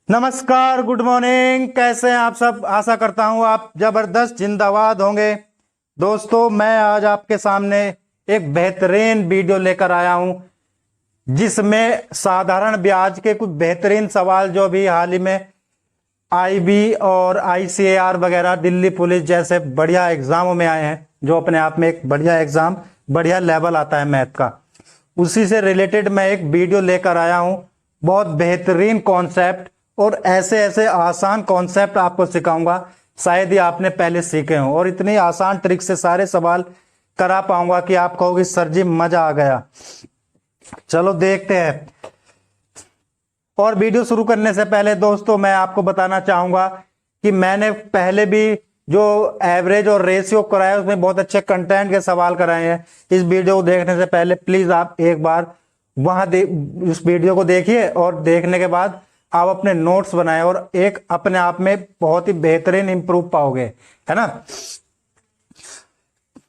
नमस्कार, good morning. कैसे हैं आप सब? आशा करता हूं आप जबरदस्त जिंदाबाद होंगे। दोस्तों, मैं आज आपके सामने एक बेहतरीन वीडियो लेकर आया हूं जिसमें साधारण ब्याज के कुछ बेहतरीन सवाल जो भी हाल ही में आईबी और आईसीएआर वगैरह दिल्ली पुलिस जैसे बढ़िया एग्जामों में आए हैं, जो अपने आप में एक बढ़िया एग्जाम, बढ़िया लेवल आता है मैथ का, उसी से रिलेटेड मैं एक वीडियो लेकर आया हूं। बहुत बेहतरीन कॉन्सेप्ट और ऐसे ऐसे आसान कॉन्सेप्ट आपको सिखाऊंगा, शायद ही आपने पहले सीखे हों, और इतनी आसान ट्रिक से सारे सवाल करा पाऊंगा कि आप कहोगे सर जी मजा आ गया। चलो देखते हैं। और वीडियो शुरू करने से पहले दोस्तों मैं आपको बताना चाहूंगा कि मैंने पहले भी जो एवरेज और रेशियो कराया उसमें बहुत अच्छे कंटेंट के सवाल कराए हैं। इस वीडियो को देखने से पहले प्लीज आप एक बार वहां इस वीडियो को देखिए और देखने के बाद आप अपने नोट्स बनाएं और एक अपने आप में बहुत ही बेहतरीन इंप्रूव पाओगे, है ना।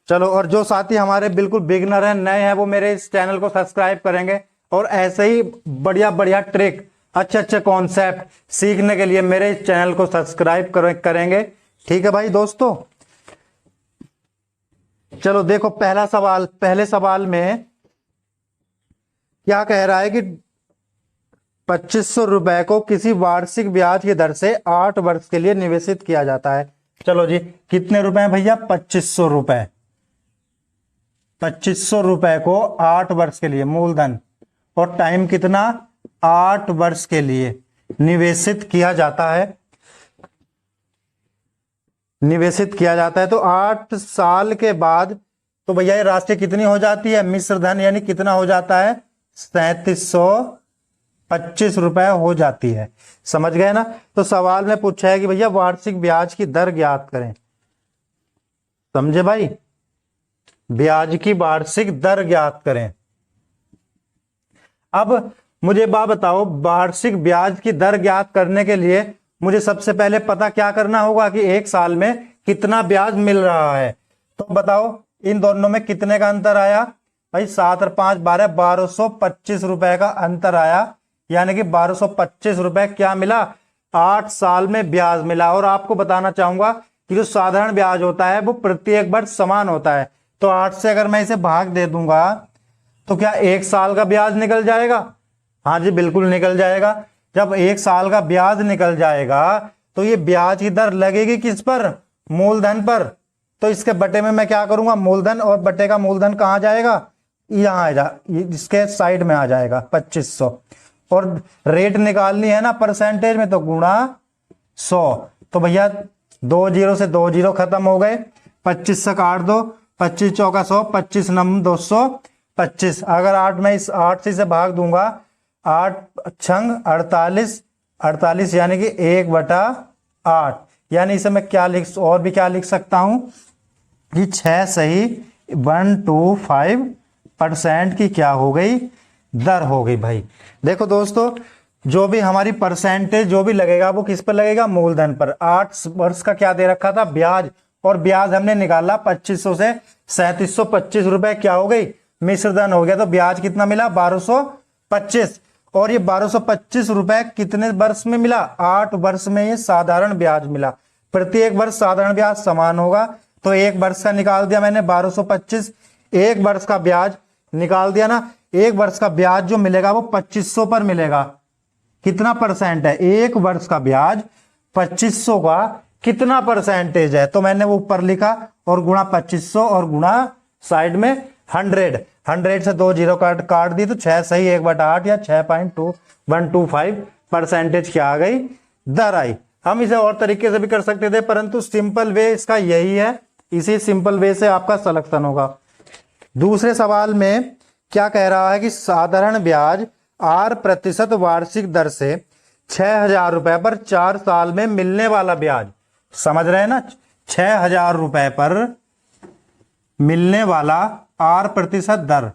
चलो, और जो साथी हमारे बिल्कुल बिगिनर हैं, नए हैं, वो मेरे इस चैनल को सब्सक्राइब करेंगे और ऐसे ही बढ़िया बढ़िया ट्रिक, अच्छे अच्छे कॉन्सेप्ट सीखने के लिए मेरे इस चैनल को सब्सक्राइब करेंगे। ठीक है भाई दोस्तों। चलो देखो, पहला सवाल, पहले सवाल में क्या कह रहा है कि 2500 रुपए को किसी वार्षिक ब्याज की दर से 8 वर्ष के लिए निवेशित किया जाता है। चलो जी, कितने रुपए हैं भैया? 2500 रुपए। 2500 रुपए को 8 वर्ष के लिए मूलधन और टाइम कितना? 8 वर्ष के लिए निवेशित किया जाता है। निवेशित किया जाता है तो 8 साल के बाद तो भैया ये राशि कितनी हो जाती है? मिश्र धन यानी कितना हो जाता है? 3725 रुपए हो जाती है। समझ गए ना। तो सवाल में पूछा है कि भैया वार्षिक ब्याज की दर ज्ञात करें। समझे भाई? ब्याज की वार्षिक दर ज्ञात करें। अब मुझे बात बताओ, वार्षिक ब्याज की दर ज्ञात करने के लिए मुझे सबसे पहले पता क्या करना होगा कि एक साल में कितना ब्याज मिल रहा है। तो बताओ इन दोनों में कितने का अंतर आया भाई? 7 और 5 12, 1225 रुपए का अंतर आया। यानी कि 1225 रुपए क्या मिला? 8 साल में ब्याज मिला। और आपको बताना चाहूंगा कि जो साधारण ब्याज होता है वो प्रत्येक वर्ष समान होता है। तो 8 से अगर मैं इसे भाग दे दूंगा तो क्या 1 साल का ब्याज निकल जाएगा? हाँ जी, बिल्कुल निकल जाएगा। जब 1 साल का ब्याज निकल जाएगा तो ये ब्याज की दर लगेगी किस पर? मूलधन पर। तो इसके बटे में मैं क्या करूंगा? मूलधन, और बटे का मूलधन कहां जाएगा? यहां इसके साइड में आ जाएगा 2500। और रेट निकालनी है ना परसेंटेज में, तो गुणा 100। तो भैया 2 जीरो से 2 जीरो खत्म हो गए। 25 से काट दो, 25 चौका 100, 25 नम 225। अगर 8 में इस 8 से भाग दूंगा, 8 छंग 48, 48 यानी कि 1/8। यानी इसे मैं क्या और भी क्या लिख सकता हूं कि 6 सही 125% की क्या हो गई? दर हो गई भाई। देखो दोस्तों, जो भी हमारी परसेंटेज जो भी लगेगा वो किस पर लगेगा? मूलधन पर। 8 वर्ष का क्या दे रखा था? ब्याज। और ब्याज हमने निकाला 2500 से 3725 रुपए क्या हो गई? मिश्रधन हो गया। तो ब्याज कितना मिला? 1225। और ये 1225 रुपए कितने वर्ष में मिला? 8 वर्ष में ये साधारण ब्याज मिला। प्रत्येक वर्ष साधारण ब्याज समान होगा। तो एक वर्ष का निकाल दिया मैंने 1225, एक वर्ष का ब्याज निकाल दिया ना। एक वर्ष का ब्याज जो मिलेगा वो 2500 पर मिलेगा। कितना परसेंट है? एक वर्ष का ब्याज 2500 का कितना परसेंटेज है? तो मैंने वो ऊपर लिखा और गुणा 2500 और गुणा साइड में 100। 100 से 2 जीरो काट दी तो 6 सही 1/8 या 6.125% क्या आ गई? दर आई। हम इसे और तरीके से भी कर सकते थे, परंतु सिंपल वे इसका यही है। इसी सिंपल वे से आपका सिलेक्शन होगा। दूसरे सवाल में क्या कह रहा है कि साधारण ब्याज 8% वार्षिक दर से 6000 रुपए पर 4 साल में मिलने वाला ब्याज। समझ रहे हैं ना? 6000 रुपए पर मिलने वाला 8% दर।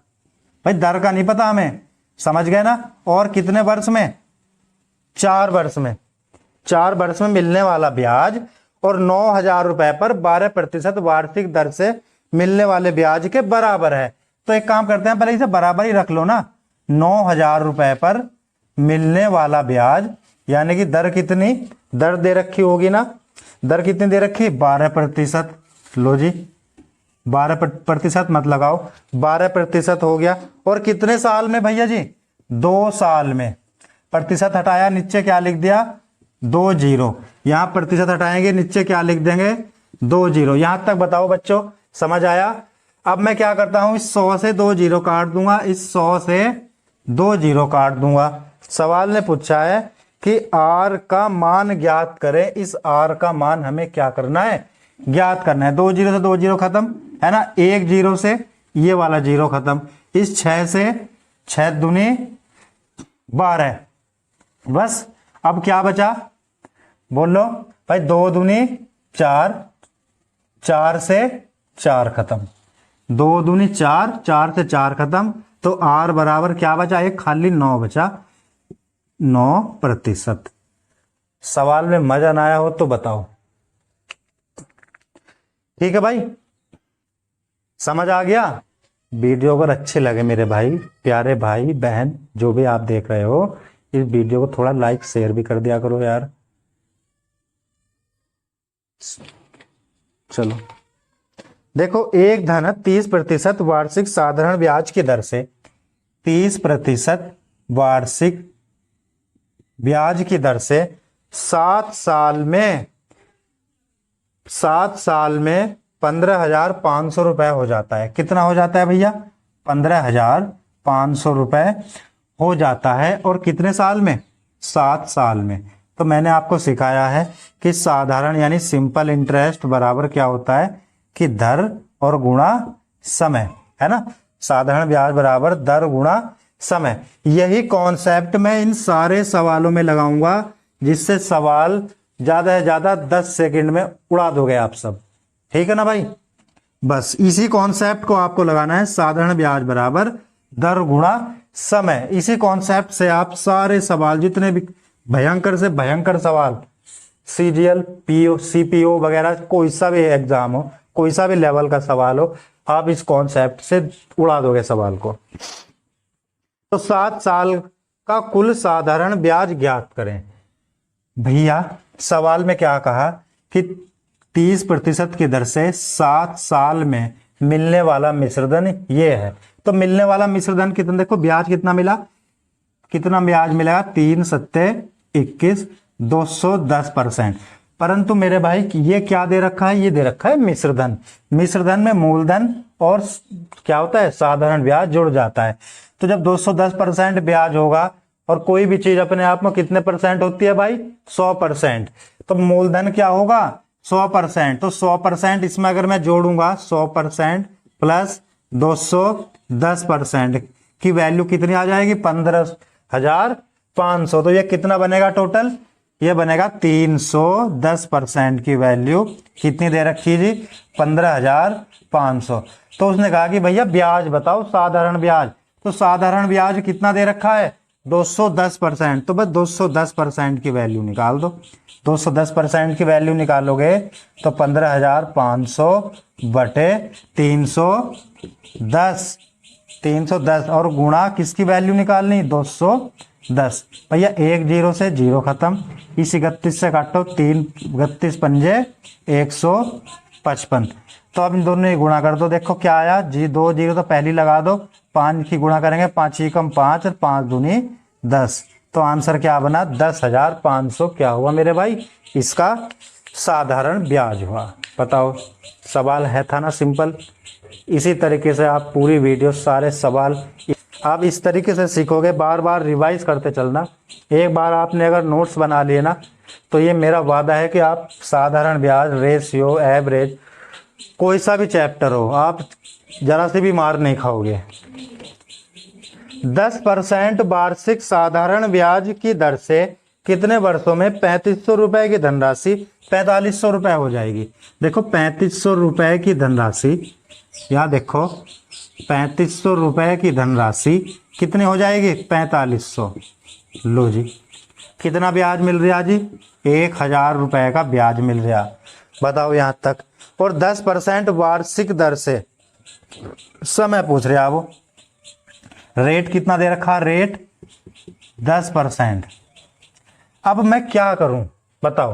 भाई दर का नहीं पता हमें, समझ गए ना। और कितने वर्ष में? 4 वर्ष में। 4 वर्ष में मिलने वाला ब्याज और 9000 रुपए पर 12% वार्षिक दर से मिलने वाले ब्याज के बराबर है। तो एक काम करते हैं, पहले इसे बराबर ही रख लो ना। 9000 रुपए पर मिलने वाला ब्याज यानी कि दर कितनी, दर दे रखी होगी ना, दर कितनी दे रखी, 12%। लो जी 12% मत लगाओ, 12% हो गया। और कितने साल में भैया जी, 2 साल में। प्रतिशत हटाया, नीचे क्या लिख दिया, 2 जीरो। यहां प्रतिशत हटाएंगे, नीचे क्या लिख देंगे, 2 जीरो। यहां तक बताओ बच्चों, समझ आया। अब मैं क्या करता हूं, इस 100 से 2 जीरो काट दूंगा, इस 100 से 2 जीरो काट दूंगा। सवाल ने पूछा है कि आर का मान ज्ञात करें। इस आर का मान हमें क्या करना है, ज्ञात करना है। 2 जीरो से 2 जीरो खत्म है ना, 1 जीरो से ये वाला जीरो खत्म। इस 6 से 6 दूनी 12, बस। अब क्या बचा, बोलो भाई, 2 दूनी 4, 4 से 4 खत्म, 2 दूनी 4, 4 से 4 खत्म। तो आर बराबर क्या बचा, एक खाली 9 बचा, 9%। सवाल में मजा ना आया हो तो बताओ। ठीक है भाई, समझ आ गया। वीडियो अगर अच्छे लगे मेरे भाई, प्यारे भाई बहन जो भी आप देख रहे हो, इस वीडियो को थोड़ा लाइक शेयर भी कर दिया करो यार। चलो देखो, एक धन 30% वार्षिक साधारण ब्याज की दर से, 30% वार्षिक ब्याज की दर से 7 साल में 15,500 रुपए हो जाता है। कितना हो जाता है भैया, 15,500 रुपए हो जाता है। और कितने साल में, 7 साल में। तो मैंने आपको सिखाया है कि साधारण यानी सिंपल इंटरेस्ट बराबर क्या होता है कि दर और गुणा समय, है ना। साधारण ब्याज बराबर दर गुणा समय। यही कॉन्सेप्ट मैं इन सारे सवालों में लगाऊंगा, जिससे सवाल ज्यादा से ज्यादा 10 सेकंड में उड़ा दोगे आप सब। ठीक है ना भाई, बस इसी कॉन्सेप्ट को आपको लगाना है, साधारण ब्याज बराबर दर गुणा समय। इसी कॉन्सेप्ट से आप सारे सवाल, जितने भी भयंकर से भयंकर सवाल, सीजीएल, पीओ, सीपीओ वगैरह, कोई सा भी एग्जाम हो, कोई सा भी लेवल का सवाल हो, आप इस कॉन्सेप्ट से उड़ा दोगे सवाल को। तो 7 साल का कुल साधारण ब्याज ज्ञात करें। भैया सवाल में क्या कहा कि 30% की दर से 7 साल में मिलने वाला मिश्रधन ये है। तो मिलने वाला मिश्रधन कितना, देखो ब्याज कितना मिला, कितना ब्याज मिलेगा, 3 सत्ते 21, 210%। परंतु मेरे भाई ये क्या दे रखा है, ये दे रखा है मिश्रधन। मिश्रधन में मूलधन और क्या होता है, साधारण ब्याज जुड़ जाता है। तो जब 210% ब्याज होगा, और कोई भी चीज अपने आप में कितने परसेंट होती है भाई, 100%। तो मूलधन क्या होगा, 100%। तो 100% इसमें अगर मैं जोड़ूंगा, 100% प्लस 210% की वैल्यू कितनी आ जाएगी, 15,500। तो ये कितना बनेगा टोटल, ये बनेगा 310% की वैल्यू कितनी दे रखी जी, 15,500। तो उसने कहा कि भैया ब्याज बताओ, साधारण ब्याज। तो साधारण ब्याज कितना दे रखा है, 210%। तो बस 210% की वैल्यू निकाल दो। 210% की वैल्यू निकालोगे तो 15,500 बटे 310 और गुणा किसकी वैल्यू निकालनी, 210। भैया 1 जीरो से जीरो खत्म, इस 31 से काटो, 3 31 पंजे 155। तो अब इन दोनों ही गुणा कर दो, देखो क्या आया जी, 2 जीरो तो पहली लगा दो, 5 की गुणा करेंगे, 5 ही कम 5 और 5 दूनी 10। तो आंसर क्या बना, 10,500 क्या हुआ मेरे भाई, इसका साधारण ब्याज हुआ। बताओ, सवाल है था ना सिंपल। इसी तरीके से आप पूरी वीडियो, सारे सवाल आप इस तरीके से सीखोगे, बार बार रिवाइज करते चलना। एक बार आपने अगर नोट्स बना लिए ना, तो ये मेरा वादा है कि आप साधारण ब्याज, रेशियो, एवरेज, कोई सा भी चैप्टर हो, आप जरा से भी मार नहीं खाओगे। 10% वार्षिक साधारण ब्याज की दर से कितने वर्षों में 3500 रुपए की धनराशि 4500 रुपए हो जाएगी। देखो 3500 रुपए की धनराशि, यहाँ देखो 3500 रुपए की धनराशि कितनी हो जाएगी, 4500। लो जी, कितना ब्याज मिल रहा जी, 1000 रुपए का ब्याज मिल रहा। बताओ यहाँ तक। और 10% वार्षिक दर से समय पूछ रहे वो, रेट कितना दे रखा, रेट 10%। अब मैं क्या करूं बताओ।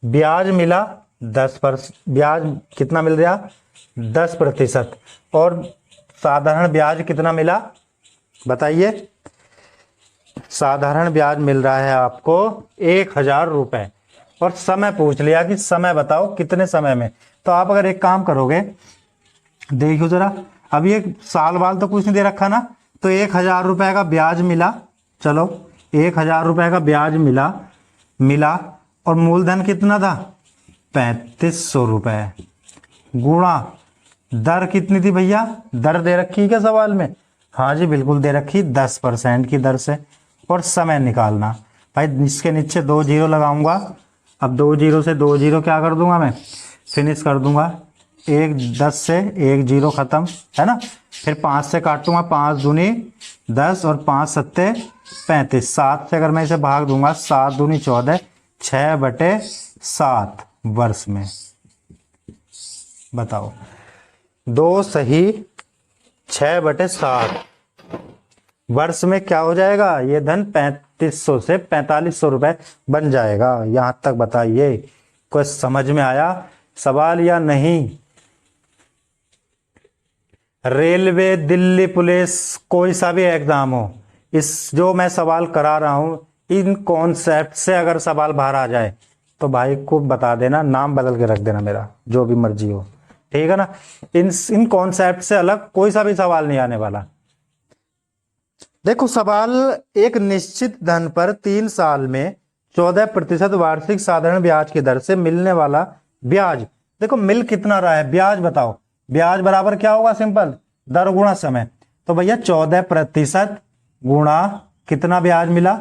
ब्याज मिला 10%, ब्याज कितना मिल रहा 10%, और साधारण ब्याज कितना मिला बताइए। साधारण ब्याज मिल रहा है आपको 1000 रुपए, और समय पूछ लिया कि समय बताओ कितने समय में। तो आप अगर एक काम करोगे, देखियो जरा, अब ये साल वाल तो कुछ नहीं दे रखा ना, तो 1000 रुपए का ब्याज मिला, चलो 1000 रुपए का ब्याज मिला और मूलधन कितना था 3500 रुपए, गुणा दर कितनी थी भैया, दर दे रखी है क्या सवाल में, हाँ जी बिल्कुल दे रखी 10% की दर से, और समय निकालना। भाई इसके नीचे 2 जीरो लगाऊंगा, अब 2 जीरो से 2 जीरो क्या कर दूंगा मैं, फिनिश कर दूंगा, 10 से 1 जीरो खत्म है ना, फिर 5 से काटूंगा, 5 दूनी 10 और 5 सत्ते 35, 7 से अगर मैं इसे भाग दूंगा 7 दूनी 14, 6/7 वर्ष में। बताओ 2 सही 6/7 वर्ष में क्या हो जाएगा, ये धन 3500 से 4500 रुपए बन जाएगा। यहां तक बताइए कोई समझ में आया सवाल या नहीं। रेलवे, दिल्ली पुलिस, कोई सा भी एग्जाम हो, इस जो मैं सवाल करा रहा हूं इन कॉन्सेप्ट से अगर सवाल बाहर आ जाए तो भाई को बता देना, नाम बदल के रख देना मेरा, जो भी मर्जी हो, ठीक है ना। इन कॉन्सेप्ट से अलग कोई सा भी सवाल नहीं आने वाला। देखो सवाल, एक निश्चित धन पर 3 साल में 14% वार्षिक साधारण ब्याज की दर से मिलने वाला ब्याज, देखो मिल कितना रहा है ब्याज बताओ, ब्याज बराबर क्या होगा, सिंपल दर गुणा समय। तो भैया 14% गुणा कितना ब्याज मिला,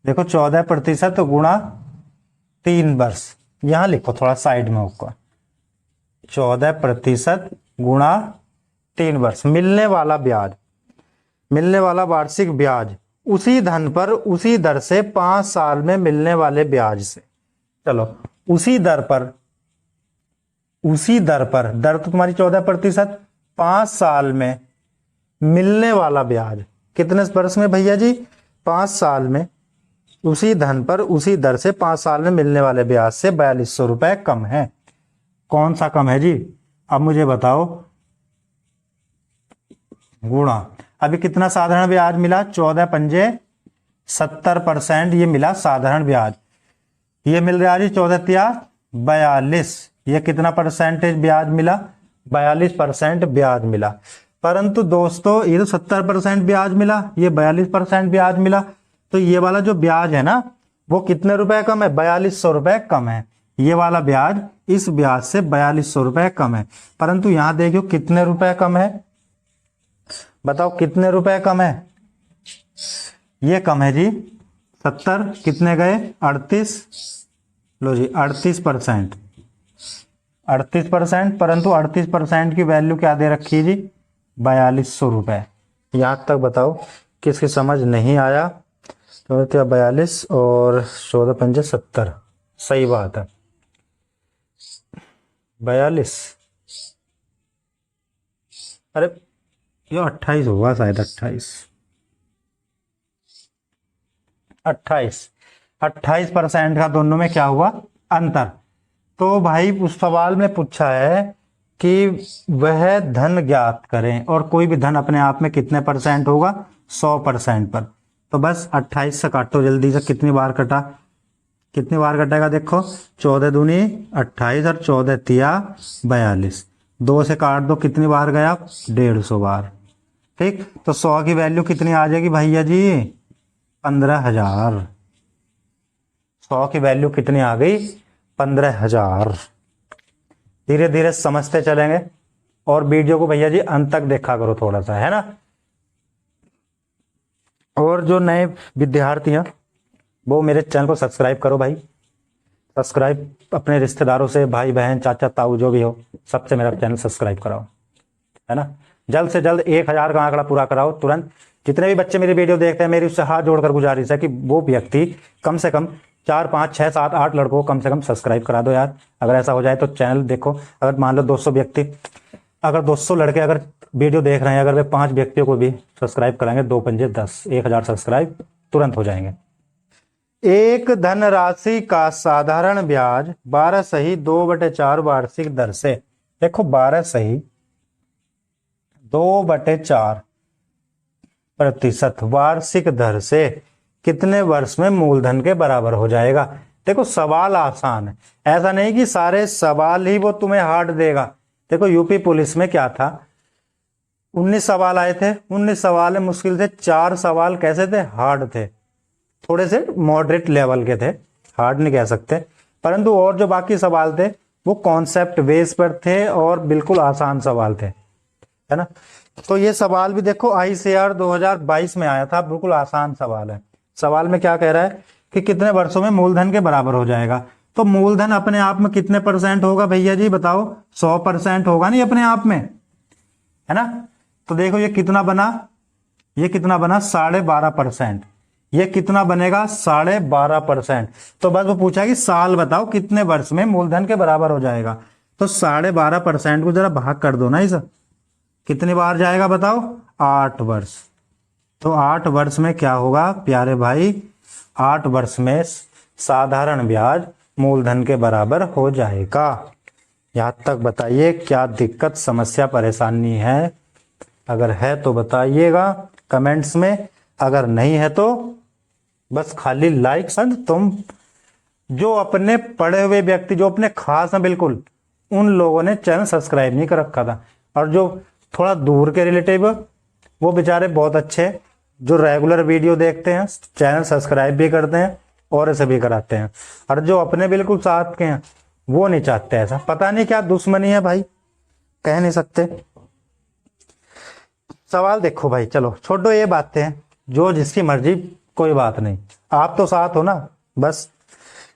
देखो 14% गुणा 3 वर्ष, यहां लिखो थोड़ा साइड में होगा, 14% गुणा 3 वर्ष, मिलने वाला ब्याज, मिलने वाला वार्षिक ब्याज उसी धन पर उसी दर से 5 साल में मिलने वाले ब्याज से। चलो उसी दर पर, दर तो तुम्हारी 14%, 5 साल में मिलने वाला ब्याज कितने वर्ष में भैया जी, 5 साल में, उसी धन पर उसी दर से 5 साल में मिलने वाले ब्याज से 4200 रुपए कम है। कौन सा कम है जी, अब मुझे बताओ, गुणा, अभी कितना साधारण ब्याज मिला, 14×5 70% ये मिला साधारण ब्याज, ये मिल रहा है जी 14×3 42, ये कितना परसेंटेज ब्याज मिला, 42% ब्याज मिला। परंतु दोस्तों ये तो 70% ब्याज मिला, ये 42% ब्याज मिला, तो ये वाला जो ब्याज है ना वो कितने रुपए कम है, 4200 रुपए कम है, ये वाला ब्याज इस ब्याज से 4200 रुपए कम है। परंतु यहां देखो कितने रुपए कम है, बताओ कितने रुपए कम है, ये कम है जी 70, कितने गए 38, लो जी 38%, 38%, परंतु 38% की वैल्यू क्या दे रखी है जी 4200 रुपए। यहां तक बताओ किसकी समझ नहीं आया, तो 42 और 14×5 70, सही बात है 42, अरे ये 28 होगा शायद, 28% का दोनों में क्या हुआ अंतर। तो भाई उस सवाल में पूछा है कि वह धन ज्ञात करें, और कोई भी धन अपने आप में कितने परसेंट होगा 100% पर। तो बस 28 से काटो जल्दी से, कितनी बार कटा, कितनी बार कटेगा देखो, 14 दूनी 28 और 14×3 42, 2 से काट दो, कितनी बार गया 150 बार, ठीक। तो 100 की वैल्यू कितनी आ जाएगी भैया जी 15,000, 100 की वैल्यू कितनी आ गई 15,000। धीरे धीरे समझते चलेंगे, और वीडियो को भैया जी अंत तक देखा करो थोड़ा सा, है ना। और जो नए विद्यार्थी हैं वो मेरे चैनल को सब्सक्राइब करो भाई, सब्सक्राइब अपने रिश्तेदारों से, भाई बहन चाचा ताऊ जो भी हो सबसे मेरा चैनल सब्सक्राइब कराओ, है ना। जल्द से जल्द 1000 का आंकड़ा पूरा कराओ तुरंत। जितने भी बच्चे मेरी वीडियो देखते हैं मेरी उससे हाथ जोड़कर गुजारिश है कि वो व्यक्ति कम से कम 4 5 6 7 8 लड़कों को कम से कम सब्सक्राइब करा दो यार। अगर ऐसा हो जाए तो चैनल देखो, अगर मान लो 200 व्यक्ति, अगर 200 लड़के अगर वीडियो देख रहे हैं, अगर वे 5 व्यक्तियों को भी सब्सक्राइब कराएंगे, 2×5 10, 1000 सब्सक्राइब तुरंत हो जाएंगे। एक धनराशि का साधारण ब्याज 12 सही 2/4 वार्षिक दर से, देखो 12 सही 2/4% वार्षिक दर से कितने वर्ष में मूलधन के बराबर हो जाएगा। देखो सवाल आसान है, ऐसा नहीं कि सारे सवाल ही वो तुम्हें हार्ड देगा। देखो यूपी पुलिस में क्या था, 19 सवाल आए थे, 19 सवाल में मुश्किल से 4 सवाल कैसे थे, हार्ड थे, थोड़े से मॉडरेट लेवल के थे, हार्ड नहीं कह सकते, परंतु और जो बाकी सवाल थे वो कॉन्सेप्ट बेस पर थे और बिल्कुल आसान सवाल थे, है ना। तो ये सवाल भी देखो ICAR 2022 में आया था, बिल्कुल आसान सवाल है। सवाल में क्या कह रहा है कि कितने वर्षों में मूलधन के बराबर हो जाएगा। तो मूलधन अपने आप में कितने % होगा भैया जी बताओ, 100% होगा नहीं अपने आप में, है ना। तो देखो ये कितना बना, ये कितना बना 12.5%, ये कितना बनेगा 12.5%। तो बस वो पूछा कि साल बताओ कितने वर्ष में मूलधन के बराबर हो जाएगा। तो 12.5% को जरा भाग कर दो ना, इस कितनी बार जाएगा बताओ, 8 वर्ष। तो 8 वर्ष में क्या होगा प्यारे भाई, 8 वर्ष में साधारण ब्याज मूलधन के बराबर हो जाएगा। यहां तक बताइए क्या दिक्कत समस्या परेशानी है, अगर है तो बताइएगा कमेंट्स में, अगर नहीं है तो बस खाली लाइक। तुम जो अपने पढ़े हुए व्यक्ति जो अपने खास हैं बिल्कुल, उन लोगों ने चैनल सब्सक्राइब नहीं कर रखा था, और जो थोड़ा दूर के रिलेटिव वो बेचारे बहुत अच्छे जो रेगुलर वीडियो देखते हैं, चैनल सब्सक्राइब भी करते हैं और ऐसे भी कराते हैं, और जो अपने बिल्कुल साथ के हैं वो नहीं चाहते ऐसा, पता नहीं क्या दुश्मनी है भाई, कह नहीं सकते। सवाल देखो भाई, चलो छोड़ो ये बातें, जो जिसकी मर्जी, कोई बात नहीं, आप तो साथ हो ना बस।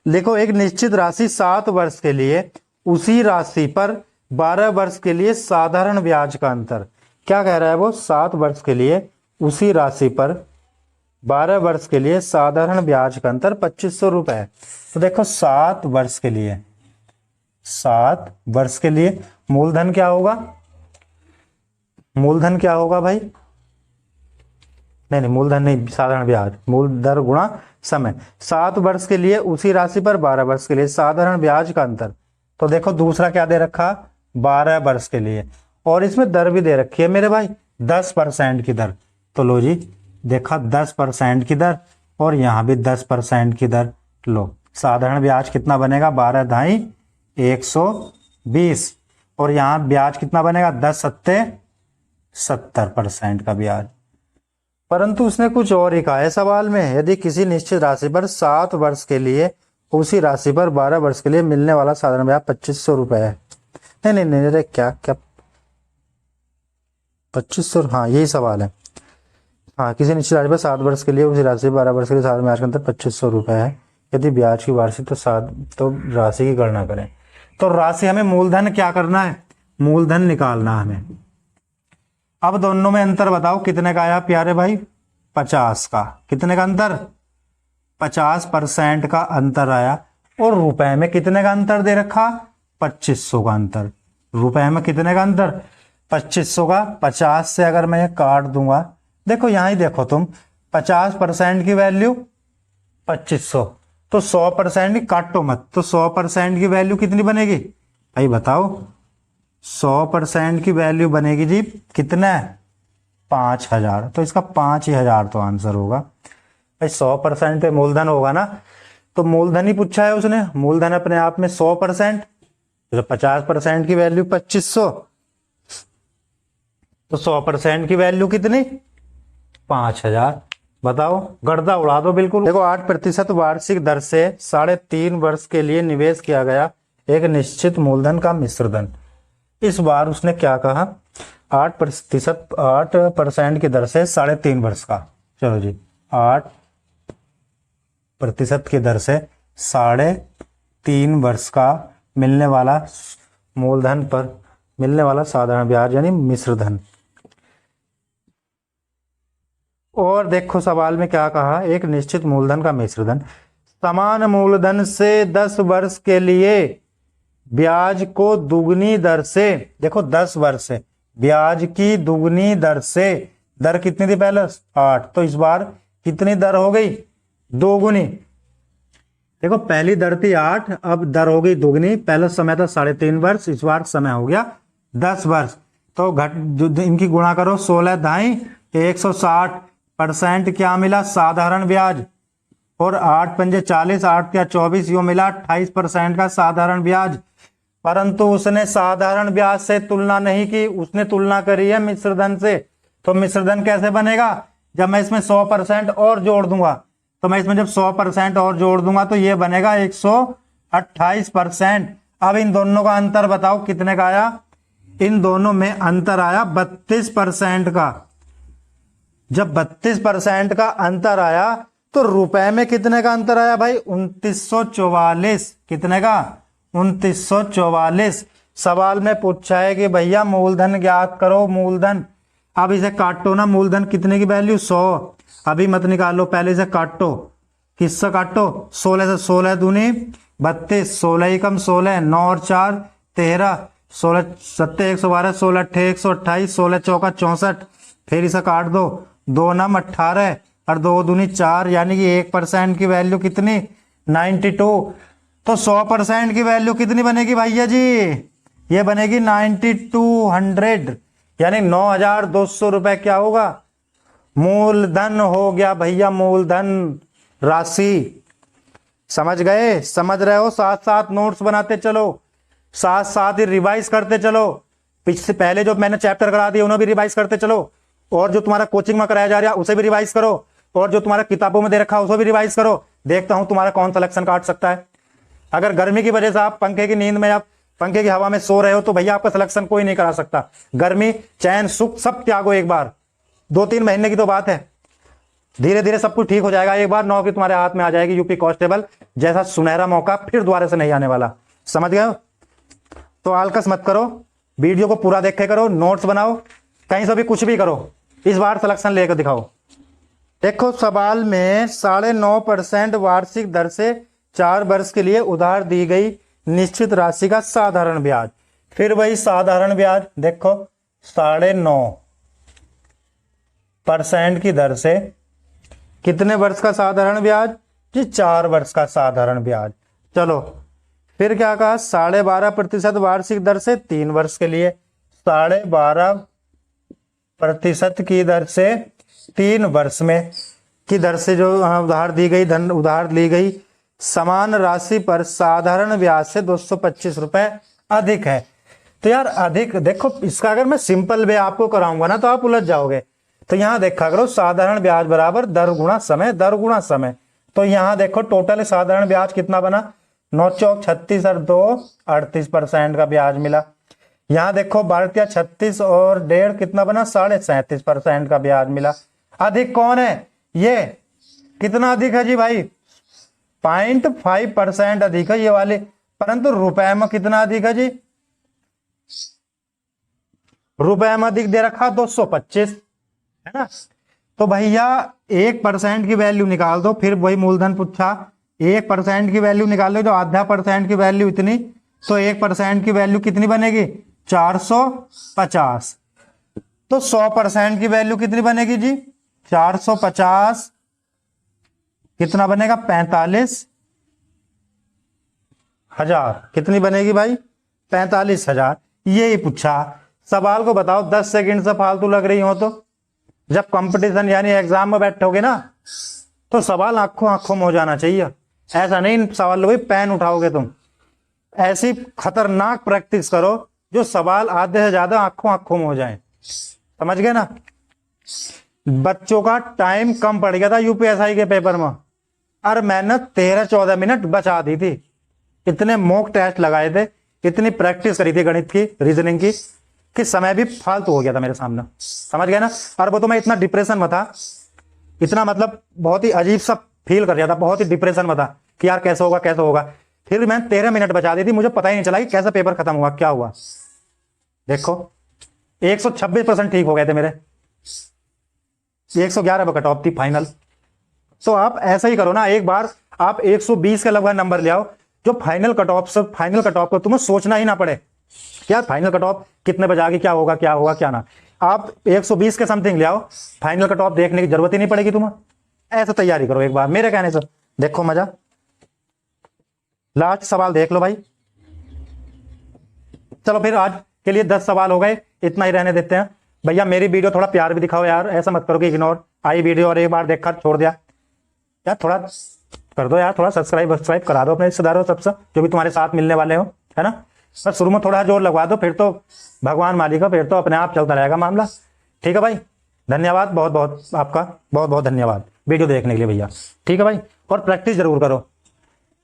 देखो एक निश्चित राशि 7 वर्ष के लिए, उसी राशि पर 12 वर्ष के लिए साधारण ब्याज का अंतर, क्या कह रहा है वो, 7 वर्ष के लिए उसी राशि पर 12 वर्ष के लिए साधारण ब्याज का अंतर 2500 रुपए। तो देखो 7 वर्ष के लिए, 7 वर्ष के लिए मूलधन क्या होगा, मूलधन क्या होगा भाई, नहीं मूलधन नहीं, साधारण ब्याज, मूल दर गुणा समय, 7 वर्ष के लिए उसी राशि पर 12 वर्ष के लिए साधारण ब्याज का अंतर। तो देखो दूसरा क्या दे रखा, 12 वर्ष के लिए, और इसमें दर भी दे रखी है मेरे भाई 10% की दर। तो लो जी देखा 10% की दर, और यहां भी 10% की दर। लो साधारण ब्याज कितना बनेगा, 12 ढाई 120, और यहां ब्याज कितना बनेगा 10 सत्ते 70% का ब्याज। परंतु उसने कुछ और ही कहा है सवाल में, यदि किसी निश्चित राशि पर 7 वर्ष के लिए उसी राशि पर 12 वर्ष के लिए मिलने वाला साधारण ब्याज 2500 रुपए है। नहीं नहीं नहीं, अरे क्या क्या 2500, हाँ यही सवाल है। हाँ किसी निश्चित राशि पर 7 वर्ष के लिए उसी राशि 12 वर्ष के लिए साधारण ब्याज का अंतर 2500 रुपए है, यदि ब्याज की वार्षिक तो राशि की गणना करें। तो राशि हमें मूलधन क्या करना है, मूलधन निकालना हमें। अब दोनों में अंतर बताओ कितने का आया प्यारे भाई, 50 का, कितने का अंतर, 50% का अंतर आया। और रुपए में कितने का अंतर दे रखा, 2500 का अंतर। रुपए में कितने का अंतर, 2500 का। 50 से अगर मैं ये काट दूंगा, देखो यहां ही देखो तुम, 50% की वैल्यू 2500, तो 100% की काटो मत, तो 100% की वैल्यू कितनी बनेगी भाई बताओ, 100% की वैल्यू बनेगी जी कितना, 5000। तो इसका 5000 तो आंसर होगा भाई। 100% पे मूलधन होगा ना, तो मूलधन ही पूछा है उसने, मूलधन अपने आप में 100%, तो 50% की वैल्यू 2500, तो 100% की वैल्यू कितनी, 5000। बताओ गर्दा उड़ा दो बिल्कुल। देखो 8% वार्षिक दर से 3.5 वर्ष के लिए निवेश किया गया एक निश्चित मूलधन का मिश्रधन। इस बार उसने क्या कहा, 8% की दर से 3.5 वर्ष का, चलो जी 8% की दर से 3.5 वर्ष का मिलने वाला मूलधन पर मिलने वाला साधारण ब्याज यानी मिश्रधन। और देखो सवाल में क्या कहा, एक निश्चित मूलधन का मिश्रधन समान मूलधन से 10 वर्ष के लिए ब्याज को दुगनी दर से, देखो 10 वर्ष से ब्याज की दुगनी दर से, दर कितनी थी पहले 8, तो इस बार कितनी दर हो गई, दोगुनी, देखो पहली दर थी 8, अब दर हो गई दुगनी। पहले समय था 3.5 वर्ष, इस बार समय हो गया 10 वर्ष। तो जो इनकी गुणा करो 16 दाई 160% क्या मिला? साधारण ब्याज। और 8 पंजे 40, 8 क्या 24, यो मिला 28% का साधारण ब्याज। परंतु उसने साधारण ब्याज से तुलना नहीं की, उसने तुलना करी है मिश्रधन से। तो मिश्रधन कैसे बनेगा? जब मैं इसमें 100% और जोड़ दूंगा, तो मैं इसमें जब 100% और जोड़ दूंगा तो ये बनेगा 128%। अब इन दोनों का अंतर बताओ कितने का आया? इन दोनों में अंतर आया 32% का। जब 32% का अंतर आया तो रुपए में कितने का अंतर आया भाई? 2944। कितने का? 2944। सवाल में पूछा है कि भैया मूलधन ज्ञात करो, मूलधन। अब इसे काटो ना, मूलधन कितने की वैल्यू? 100। अभी मत निकालो, पहले इसे काटो। किससे काटो? 16 से। 16 दूनी 32, 16 ही कम 16, 9 और 4 13, 16 7 112, 16 8 128, 16 चौका 64। फिर इसे काट दो, 2 नम 18 और 2 दूनी 4, यानी कि 1% की वैल्यू कितनी? 92। तो 100% की वैल्यू कितनी बनेगी भैया जी? ये बनेगी 9200, यानी 9200 रुपए क्या होगा? मूलधन हो गया भैया, मूलधन राशि। समझ गए? समझ रहे हो? साथ साथ नोट्स बनाते चलो, साथ साथ ही रिवाइज करते चलो। पहले जो मैंने चैप्टर करा दिए उन्हें भी रिवाइज करते चलो, और जो तुम्हारा कोचिंग में कराया जा रहा है उसे भी रिवाइज करो, और जो तुम्हारा किताबों में दे रखा है उसे भी रिवाइज करो। देखता हूं तुम्हारा कौन सिलेक्शन काट सकता है। अगर गर्मी की वजह से आप पंखे की नींद में, आप पंखे की हवा में सो रहे हो, तो भैया आपका सिलेक्शन कोई नहीं करा सकता। गर्मी, चैन, सुख सब त्यागो एक बार। 2-3 महीने की तो बात है, धीरे धीरे सब कुछ ठीक हो जाएगा। एक बार नौकरी तुम्हारे हाथ में आ जाएगी, यूपी कांस्टेबल जैसा सुनहरा मौका फिर दोबारा से नहीं आने वाला। समझ गए? तो आलकस मत करो, वीडियो को पूरा देखे करो, नोट्स बनाओ, कहीं से भी कुछ भी करो, इस बार सिलेक्शन लेकर दिखाओ। देखो सवाल में 9.5% वार्षिक दर से 4 वर्ष के लिए उधार दी गई निश्चित राशि का साधारण ब्याज। फिर वही साधारण ब्याज, देखो 9.5% की दर से कितने वर्ष का साधारण ब्याज जी? 4 वर्ष का साधारण ब्याज। चलो फिर क्या कहा? 12.5% वार्षिक दर से 3 वर्ष के लिए। 12.5% की दर से 3 वर्ष में की दर से जो उधार दी गई, धन उधार ली गई समान राशि पर साधारण ब्याज से 225 रुपए अधिक है। तो यार अधिक, देखो इसका अगर मैं सिंपल वे आपको कराऊंगा ना तो आप उलझ जाओगे। तो यहां देखा करो, साधारण ब्याज बराबर दर गुणा समय, दर गुणा समय। तो यहां देखो टोटल साधारण ब्याज कितना बना? 9 चौक 36 और 2 38% का ब्याज मिला। यहां देखो 12 36 और 1.5 कितना बना? 37.5% का ब्याज मिला। अधिक कौन है? ये कितना अधिक है जी भाई? 0.5% अधिक है ये वाले। परंतु रुपए में कितना अधिक है जी? रुपए में अधिक दे रखा 225, है ना? तो भैया 1% की वैल्यू निकाल दो। फिर वही मूलधन पूछा, 1% की वैल्यू निकाल लो, जो आधा % की वैल्यू इतनी, तो 1% की वैल्यू कितनी बनेगी? 450। तो 100% की वैल्यू कितनी बनेगी जी? 450 कितना बनेगा? 45,000। कितनी बनेगी भाई? 45,000। यही पूछा। सवाल को बताओ 10 सेकंड से फालतू लग रही हो तो? जब कंपटीशन यानी एग्जाम में बैठोगे ना तो सवाल आंखों आंखों में हो जाना चाहिए। ऐसा नहीं सवाल भाई पेन उठाओगे तुम। ऐसी खतरनाक प्रैक्टिस करो जो सवाल आधे से ज्यादा आंखों आंखों में हो जाए। समझ गए ना? बच्चों का टाइम कम पड़ गया था यूपीएसआई के पेपर में, और मैंने 13-14 मिनट बचा दी थी। इतने मॉक टेस्ट लगाए थे, इतनी प्रैक्टिस करी थी गणित की, रीजनिंग की, कि समय भी फालतू हो गया था मेरे सामने। समझ गए ना? और वो तो मैं इतना डिप्रेशन में था, इतना मतलब बहुत ही अजीब सा फील कर रहा था, बहुत ही डिप्रेशन में था कि यार कैसे होगा कैसे होगा। फिर मैं 13 मिनट बचा दी थी, मुझे पता ही नहीं चला कि कैसे पेपर खत्म हुआ, क्या हुआ। देखो 126% ठीक हो गए थे मेरे, 111 पर कट ऑफ थी फाइनल। तो आप ऐसा ही करो ना, एक बार आप 120 के लगभग नंबर ले आओ, जो फाइनल कट ऑफ से फाइनल कट ऑफ को तुम्हें सोचना ही ना पड़े यार फाइनल कट ऑफ कितने बजे आगे, क्या होगा क्या होगा क्या ना। आप 120 के समथिंग ले आओ, फाइनल कट ऑफ देखने की जरूरत ही नहीं पड़ेगी तुम्हें। ऐसा तैयारी करो एक बार मेरे कहने से, देखो मजा। लास्ट सवाल देख लो भाई। चलो फिर आज के लिए 10 सवाल हो गए, इतना ही रहने देते हैं। भैया मेरी वीडियो थोड़ा प्यार भी दिखाओ यार, ऐसा मत करो कि इग्नोर आई वीडियो और एक बार देखकर छोड़ दिया यार, थोड़ा कर दो यार, थोड़ा सब्सक्राइब करा दो अपने रिश्तेदारों सबसे जो भी तुम्हारे साथ मिलने वाले हो, है ना। बस शुरू में थोड़ा जोर लगवा दो, फिर तो भगवान मालिक हो, फिर तो अपने आप चलता रहेगा मामला। ठीक है भाई, धन्यवाद बहुत बहुत आपका, बहुत बहुत धन्यवाद वीडियो देखने के लिए भैया। ठीक है भाई, और प्रैक्टिस जरूर करो,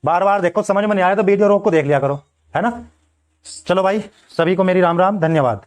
बार बार देखो, समझ में नहीं आया तो वीडियो रोक को देख लिया करो, है ना। चलो भाई, सभी को मेरी राम राम, धन्यवाद।